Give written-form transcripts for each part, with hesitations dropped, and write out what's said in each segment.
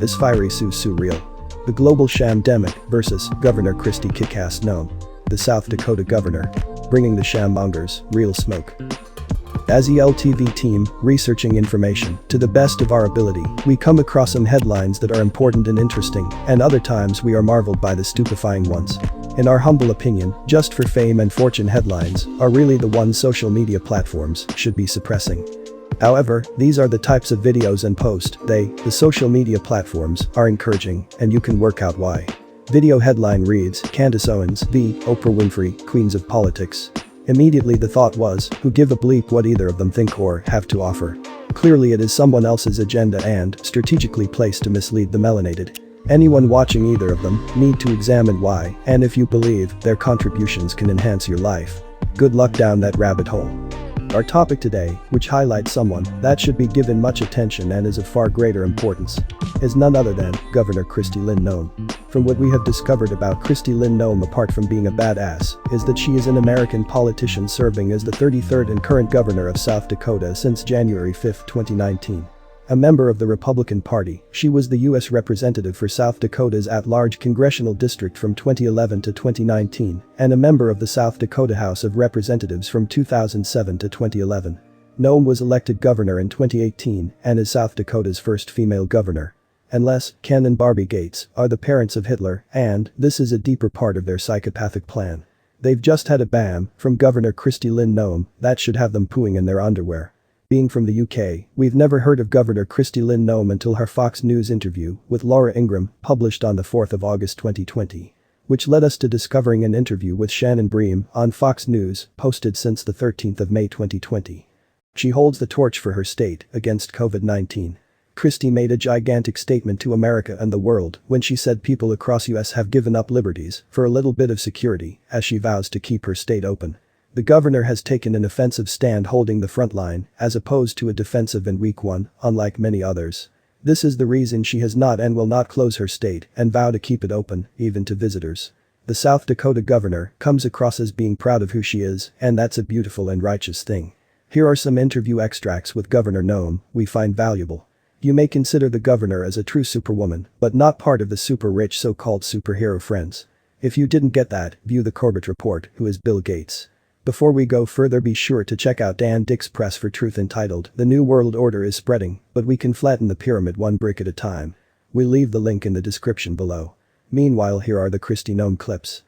Is fiery Sue real? The global Sham-Demic versus Governor Kristi Kick-Ass Noem, the South Dakota governor, bringing the sham-mongers real smoke. As ELTV team, researching information to the best of our ability, we come across some headlines that are important and interesting, and other times we are marveled by the stupefying ones. In our humble opinion, just for fame and fortune headlines are really the ones social media platforms should be suppressing. However, these are the types of videos and posts the social media platforms, are encouraging, and you can work out why. Video headline reads, Candace Owens v. Oprah Winfrey, Queens of Politics. Immediately the thought was, who give a bleep what either of them think or have to offer. Clearly it is someone else's agenda and strategically placed to mislead the melanated. Anyone watching either of them need to examine why, and if you believe their contributions can enhance your life. Good luck down that rabbit hole. Our topic today, which highlights someone that should be given much attention and is of far greater importance, is none other than Governor Kristi Lynn Noem. From what we have discovered about Kristi Lynn Noem, apart from being a badass, is that she is an American politician serving as the 33rd and current governor of South Dakota since January 5, 2019. A member of the Republican Party, she was the U.S. representative for South Dakota's at-large congressional district from 2011 to 2019, and a member of the South Dakota House of Representatives from 2007 to 2011. Noem was elected governor in 2018 and is South Dakota's first female governor. Unless Ken and Barbie Gates are the parents of Hitler, and this is a deeper part of their psychopathic plan. They've just had a bam from Governor Kristi Lynn Noem that should have them pooing in their underwear. Being from the UK, we've never heard of Governor Kristi Lynn Noem until her Fox News interview with Laura Ingraham, published on the 4th of August 2020. Which led us to discovering an interview with Shannon Bream on Fox News, posted since the 13th of May 2020. She holds the torch for her state against COVID-19. Kristi made a gigantic statement to America and the world when she said people across US have given up liberties for a little bit of security as she vows to keep her state open. The governor has taken an offensive stand holding the front line, as opposed to a defensive and weak one, unlike many others. This is the reason she has not and will not close her state and vow to keep it open, even to visitors. The South Dakota governor comes across as being proud of who she is, and that's a beautiful and righteous thing. Here are some interview extracts with Governor Noem we find valuable. You may consider the governor as a true superwoman, but not part of the super-rich so-called superhero friends. If you didn't get that, view the Corbett Report, who is Bill Gates. Before we go further, be sure to check out Dan Dick's Press for Truth entitled, The New World Order is Spreading, but we can flatten the pyramid one brick at a time. We'll leave the link in the description below. Meanwhile, here are the Kristi Noem clips.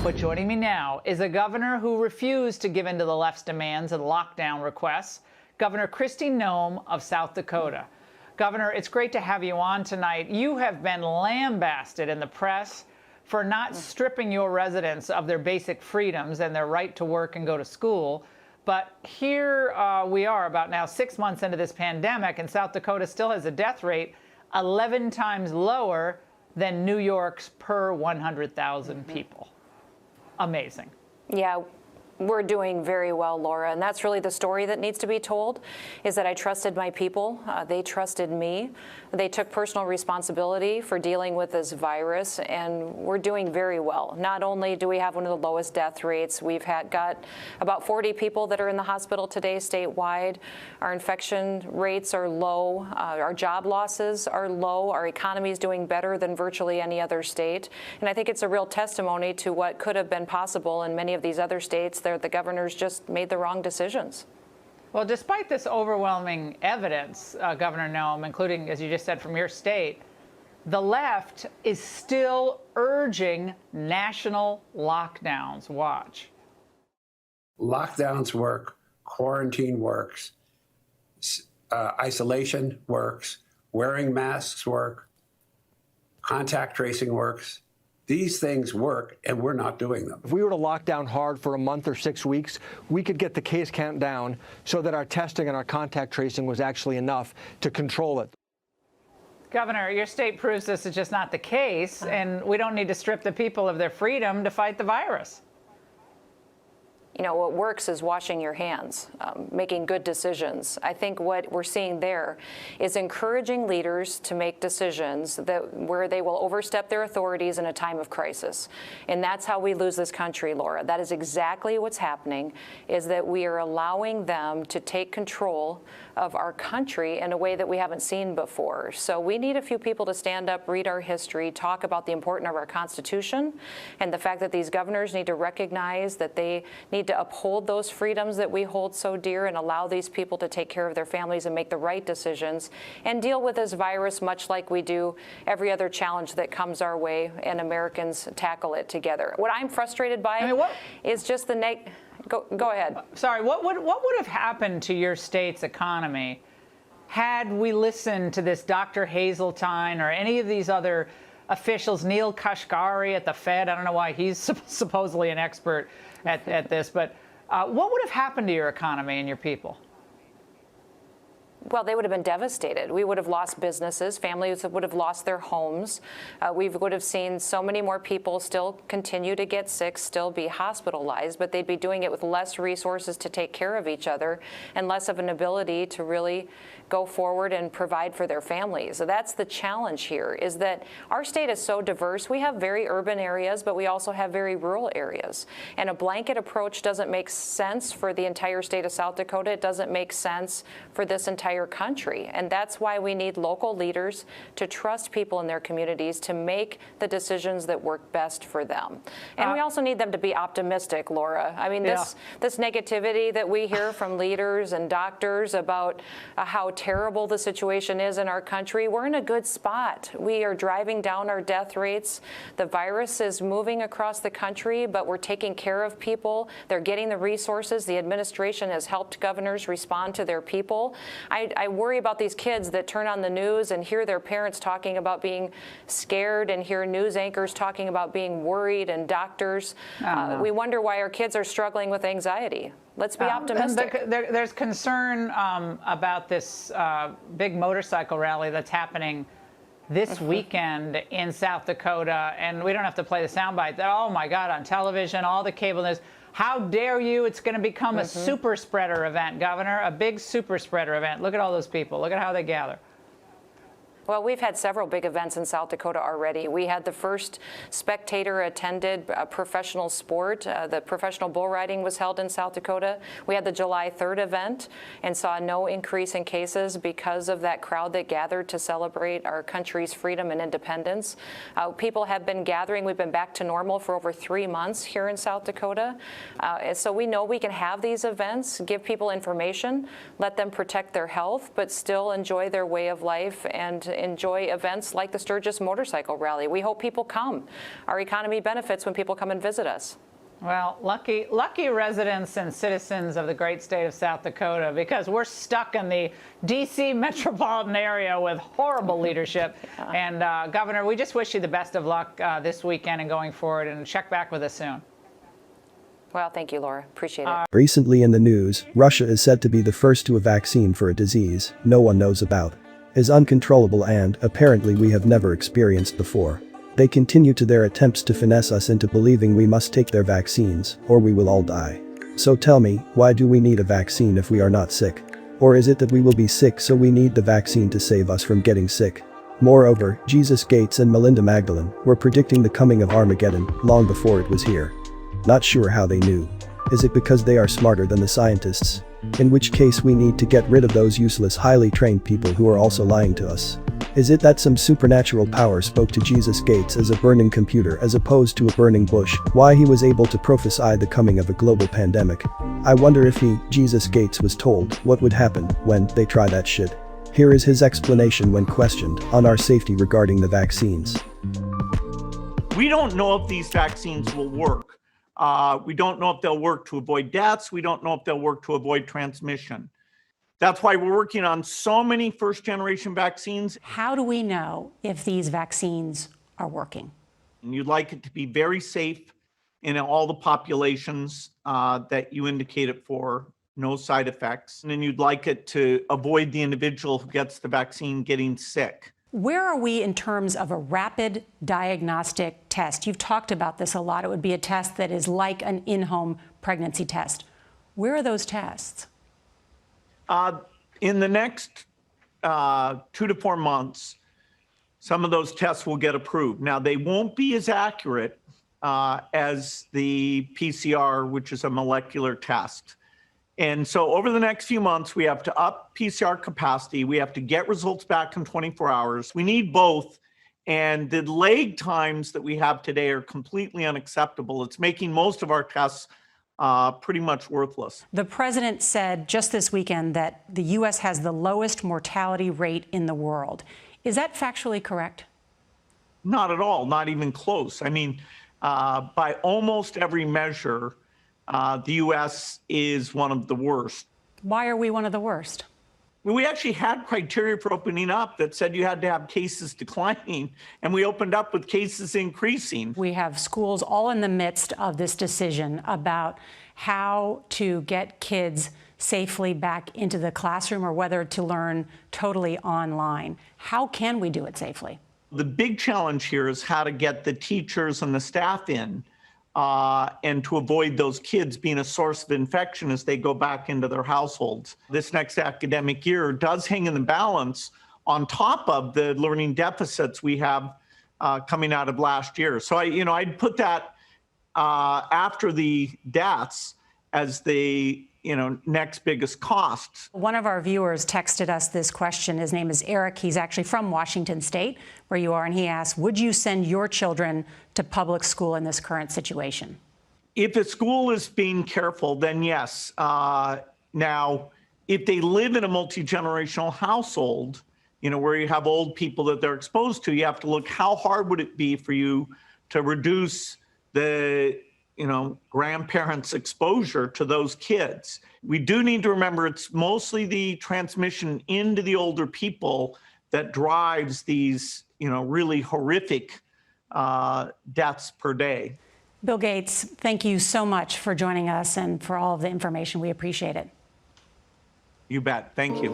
But joining me now is a governor who refused to give in to the left's demands and lockdown requests, Governor Kristi Noem of South Dakota. Governor, it's great to have you on tonight. You have been lambasted in the press for not stripping your residents of their basic freedoms and their right to work and go to school. But here we are about now 6 months into this pandemic, and South Dakota still has a death rate 11 times lower than New York's per 100,000 people. Amazing. Yeah. We're doing very well, Laura, and that's really the story that needs to be told, is that I trusted my people. They trusted me. They took personal responsibility for dealing with this virus, and we're doing very well. Not only do we have one of the lowest death rates, we've got about 40 people that are in the hospital today statewide. Our infection rates are low. Our job losses are low. Our economy is doing better than virtually any other state. And I think it's a real testimony to what could have been possible in many of these other states. The governors just made the wrong decisions. Well, despite this overwhelming evidence, Governor Noem, including, as you just said, from your state, the left is still urging national lockdowns. Watch. Lockdowns work, quarantine works, isolation works, wearing masks work, contact tracing works. These things work, and we're not doing them. If we were to lock down hard for a month or 6 weeks, we could get the case count down so that our testing and our contact tracing was actually enough to control it. Governor, your state proves this is just not the case, and we don't need to strip the people of their freedom to fight the virus. You know, what works is washing your hands, making good decisions. I think what we're seeing there is encouraging leaders to make decisions where they will overstep their authorities in a time of crisis. And that's how we lose this country, Laura. That is exactly what's happening, is that we are allowing them to take control of our country in a way that we haven't seen before. So we need a few people to stand up, read our history, talk about the importance of our Constitution, and the fact that these governors need to recognize that they need to uphold those freedoms that we hold so dear and allow these people to take care of their families and make the right decisions and deal with this virus much like we do every other challenge that comes our way, and Americans tackle it together. What I'm frustrated by is just the Go ahead. Sorry, what would have happened to your state's economy had we listened to this Dr. Hazeltine or any of these other officials, Neil Kashkari at the Fed? I don't know why he's supposedly an expert at this, but what would have happened to your economy and your people? Well, they would have been devastated. We would have lost businesses. Families would have lost their homes. We would have seen so many more people still continue to get sick, still be hospitalized, but they'd be doing it with less resources to take care of each other and less of an ability to really go forward and provide for their families. So that's the challenge here, is that our state is so diverse. We have very urban areas, but we also have very rural areas. And a blanket approach doesn't make sense for the entire state of South Dakota. It doesn't make sense for this entire country. And that's why we need local leaders to trust people in their communities to make the decisions that work best for them. And we also need them to be optimistic, Laura. I mean, this negativity that we hear from leaders and doctors about how terrible the situation is in our country, we're in a good spot. We are driving down our death rates. The virus is moving across the country, but we're taking care of people. They're getting the resources. The administration has helped governors respond to their people. I worry about these kids that turn on the news and hear their parents talking about being scared and hear news anchors talking about being worried and doctors. We wonder why our kids are struggling with anxiety. Let's be optimistic. There's concern about this big motorcycle rally that's happening this weekend in South Dakota, and we don't have to play the soundbite. Oh my God, on television, all the cable news. How dare you? It's going to become a super spreader event, Governor, a big super spreader event. Look at all those people. Look at how they gather. Well, we've had several big events in South Dakota already. We had the first spectator-attended professional sport. The professional bull riding was held in South Dakota. We had the July 3rd event and saw no increase in cases because of that crowd that gathered to celebrate our country's freedom and independence. People have been gathering. We've been back to normal for over 3 months here in South Dakota. So we know we can have these events, give people information, let them protect their health, but still enjoy their way of life and enjoy events like the Sturgis Motorcycle Rally. We hope people come. Our economy benefits when people come and visit us. Well, lucky residents and citizens of the great state of South Dakota, because we're stuck in the D.C. metropolitan area with horrible leadership. And Governor, we just wish you the best of luck this weekend and going forward, and check back with us soon. Well, thank you, Laura. Appreciate it. Recently in the news, Russia is said to be the first to a vaccine for a disease no one knows about. Is uncontrollable and, apparently, we have never experienced before. They continue to their attempts to finesse us into believing we must take their vaccines, or we will all die. So tell me, why do we need a vaccine if we are not sick? Or is it that we will be sick so we need the vaccine to save us from getting sick? Moreover, Jesus Gates and Melinda Magdalene were predicting the coming of Armageddon long before it was here. Not sure how they knew. Is it because they are smarter than the scientists? In which case we need to get rid of those useless highly trained people who are also lying to us. Is it that some supernatural power spoke to Jesus Gates as a burning computer as opposed to a burning bush, why he was able to prophesy the coming of a global pandemic? I wonder if Jesus Gates was told what would happen when they try that shit. Here is his explanation when questioned on our safety regarding the vaccines. We don't know if these vaccines will work. We don't know if they'll work to avoid deaths. We don't know if they'll work to avoid transmission. That's why we're working on so many first-generation vaccines. How do we know if these vaccines are working? And you'd like it to be very safe in all the populations that you indicate it for, no side effects. And then you'd like it to avoid the individual who gets the vaccine getting sick. Where are we in terms of a rapid diagnostic test? You've talked about this a lot. It would be a test that is like an in-home pregnancy test. Where are those tests? In the next 2 to 4 months, some of those tests will get approved. Now, they won't be as accurate as the PCR, which is a molecular test. And so over the next few months, we have to up PCR capacity. We have to get results back in 24 hours. We need both. And the lag times that we have today are completely unacceptable. It's making most of our tests pretty much worthless. The president said just this weekend that the U.S. has the lowest mortality rate in the world. Is that factually correct? Not at all, not even close. I mean, by almost every measure, the U.S. is one of the worst. Why are we one of the worst? We actually had criteria for opening up that said you had to have cases declining, and we opened up with cases increasing. We have schools all in the midst of this decision about how to get kids safely back into the classroom or whether to learn totally online. How can we do it safely? The big challenge here is how to get the teachers and the staff in and to avoid those kids being a source of infection as they go back into their households. This next academic year does hang in the balance on top of the learning deficits we have coming out of last year. So I'd put that after the deaths as the next biggest cost. One of our viewers texted us this question. His name is Eric. He's actually from Washington State, where you are, and he asked, would you send your children to public school in this current situation? If a school is being careful, then yes. Now, if they live in a multi-generational household, where you have old people that they're exposed to, you have to look how hard would it be for you to reduce the grandparents' exposure to those kids. We do need to remember it's mostly the transmission into the older people that drives these, really horrific deaths per day. Bill Gates, thank you so much for joining us and for all of the information. We appreciate it. You bet. Thank you.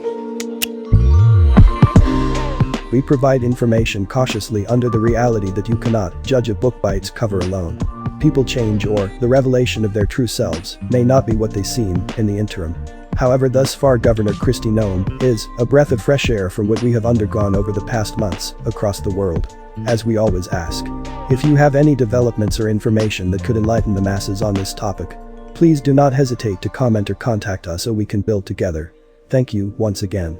We provide information cautiously under the reality that you cannot judge a book by its cover alone. People change, or the revelation of their true selves may not be what they seem in the interim. However, thus far Governor Kristi Noem is a breath of fresh air from what we have undergone over the past months across the world. As we always ask, if you have any developments or information that could enlighten the masses on this topic, please do not hesitate to comment or contact us so we can build together. Thank you once again.